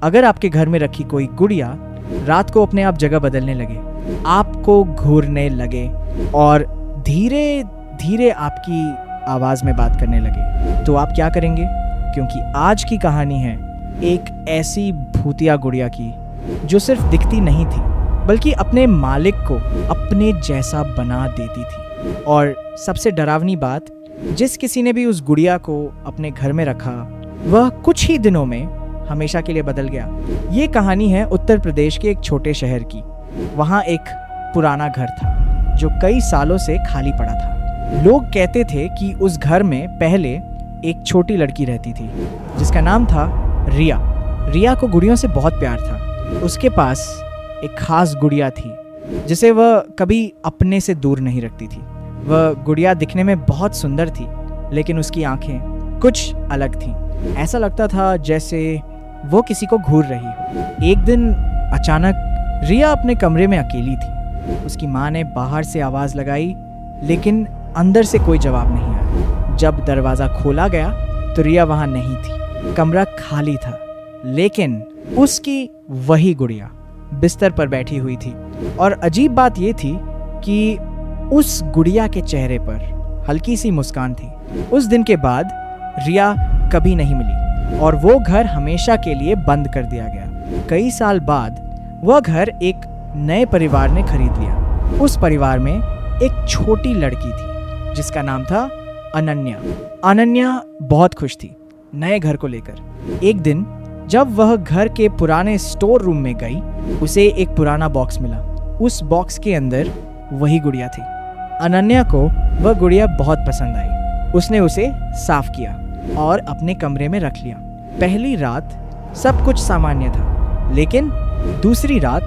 अगर आपके घर में रखी कोई गुड़िया रात को अपने आप जगह बदलने लगे, आपको घूरने लगे और धीरे धीरे आपकी आवाज में बात करने लगे, तो आप क्या करेंगे? क्योंकि आज की कहानी है एक ऐसी भूतिया गुड़िया की जो सिर्फ दिखती नहीं थी बल्कि अपने मालिक को अपने जैसा बना देती थी। और सबसे डरावनी बात, जिस किसी ने भी उस गुड़िया को अपने घर में रखा वह कुछ ही दिनों में हमेशा के लिए बदल गया। ये कहानी है उत्तर प्रदेश के एक छोटे शहर की। वहाँ एक पुराना घर था जो कई सालों से खाली पड़ा था। लोग कहते थे कि उस घर में पहले एक छोटी लड़की रहती थी जिसका नाम था रिया। रिया को गुड़ियों से बहुत प्यार था। उसके पास एक खास गुड़िया थी जिसे वह कभी अपने से दूर नहीं रखती थी। वह गुड़िया दिखने में बहुत सुंदर थी, लेकिन उसकी आंखें कुछ अलग थीं। ऐसा लगता था जैसे वो किसी को घूर रही हो। एक दिन अचानक रिया अपने कमरे में अकेली थी। उसकी माँ ने बाहर से आवाज़ लगाई, लेकिन अंदर से कोई जवाब नहीं आया। जब दरवाज़ा खोला गया तो रिया वहाँ नहीं थी। कमरा खाली था, लेकिन उसकी वही गुड़िया बिस्तर पर बैठी हुई थी। और अजीब बात यह थी कि उस गुड़िया के चेहरे पर हल्की सी मुस्कान थी। उस दिन के बाद रिया कभी नहीं मिली और वो घर हमेशा के लिए बंद कर दिया गया। कई साल बाद वह घर एक नए परिवार ने खरीद लिया। उस परिवार में एक छोटी लड़की थी जिसका नाम था अनन्या। अनन्या बहुत खुश थी नए घर को लेकर। एक दिन जब वह घर के पुराने स्टोर रूम में गई, उसे एक पुराना बॉक्स मिला। उस बॉक्स के अंदर वही गुड़िया थी। अनन्या को वह गुड़िया बहुत पसंद आई। उसने उसे साफ किया और अपने कमरे में रख लिया। पहली रात सब कुछ सामान्य था, लेकिन दूसरी रात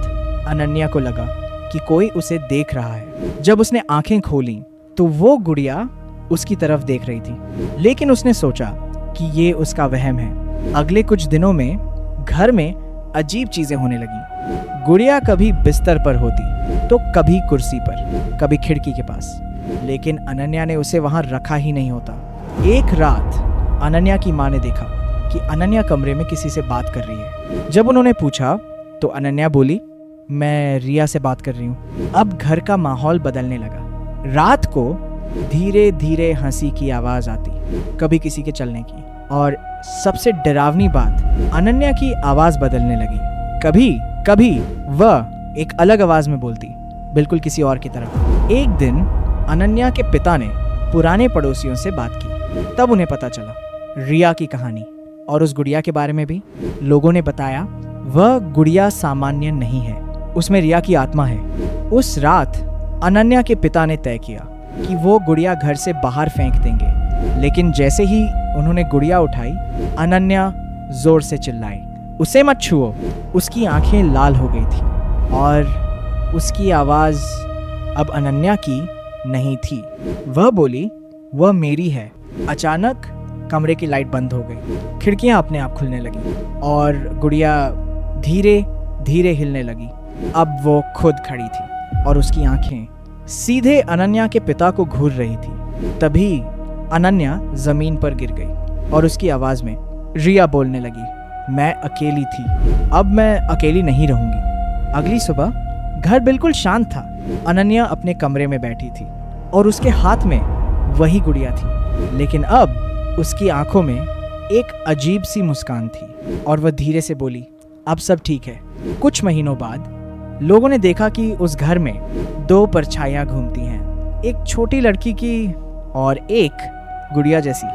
अनन्या को लगा कि कोई उसे देख रहा है। जब उसने आंखें खोलीं तो वो गुड़िया उसकी तरफ देख रही थी, लेकिन उसने सोचा कि ये उसका वहम है। अगले कुछ दिनों में घर में अजीब चीजें होने लगी। गुड़िया कभी बिस्तर पर होती तो कभी कुर्सी पर, कभी खिड़की के पास, लेकिन अनन्या ने उसे वहां रखा ही नहीं होता। एक रात अनन्या की माँ ने देखा कि अनन्या कमरे में किसी से बात कर रही है। जब उन्होंने पूछा तो अनन्या बोली, मैं रिया से बात कर रही हूँ। अब घर का माहौल बदलने लगा। रात को धीरे धीरे हंसी की आवाज आती, कभी किसी के चलने की, और सबसे डरावनी बात, अनन्या की आवाज बदलने लगी। कभी कभी वह एक अलग आवाज में बोलती, बिल्कुल किसी और की तरह। एक दिन अनन्या के पिता ने पुराने पड़ोसियों से बात की। तब उन्हें पता चला रिया की कहानी और उस गुड़िया के बारे में भी। लोगों ने बताया वह गुड़िया सामान्य नहीं है, उसमें रिया की आत्मा है। उस रात अनन्या के पिता ने तय किया कि वो गुड़िया घर से बाहर फेंक देंगे, लेकिन जैसे ही उन्होंने गुड़िया उठाई, अनन्या जोर से चिल्लाई, उसे मत छुओ। उसकी आंखें लाल हो गई थी और उसकी आवाज अब अनन्या की नहीं थी। वह बोली, वह मेरी है। अचानक कमरे की लाइट बंद हो गई, खिड़कियां अपने आप खुलने लगी और गुड़िया धीरे धीरे हिलने लगी। अब वो खुद खड़ी थी और उसकी आंखें सीधे अनन्या के पिता को घूर रही थी। तभी अनन्या जमीन पर गिर गई और उसकी आवाज में रिया बोलने लगी, मैं अकेली थी, अब मैं अकेली नहीं रहूंगी। अगली सुबह घर बिल्कुल शांत था। अनन्या अपने कमरे में बैठी थी और उसके हाथ में वही गुड़िया थी, लेकिन अब उसकी आंखों में एक अजीब सी मुस्कान थी और वह धीरे से बोली, अब सब ठीक है। कुछ महीनों बाद लोगों ने देखा कि उस घर में दो परछाइयां घूमती हैं, एक छोटी लड़की की और एक गुड़िया जैसी।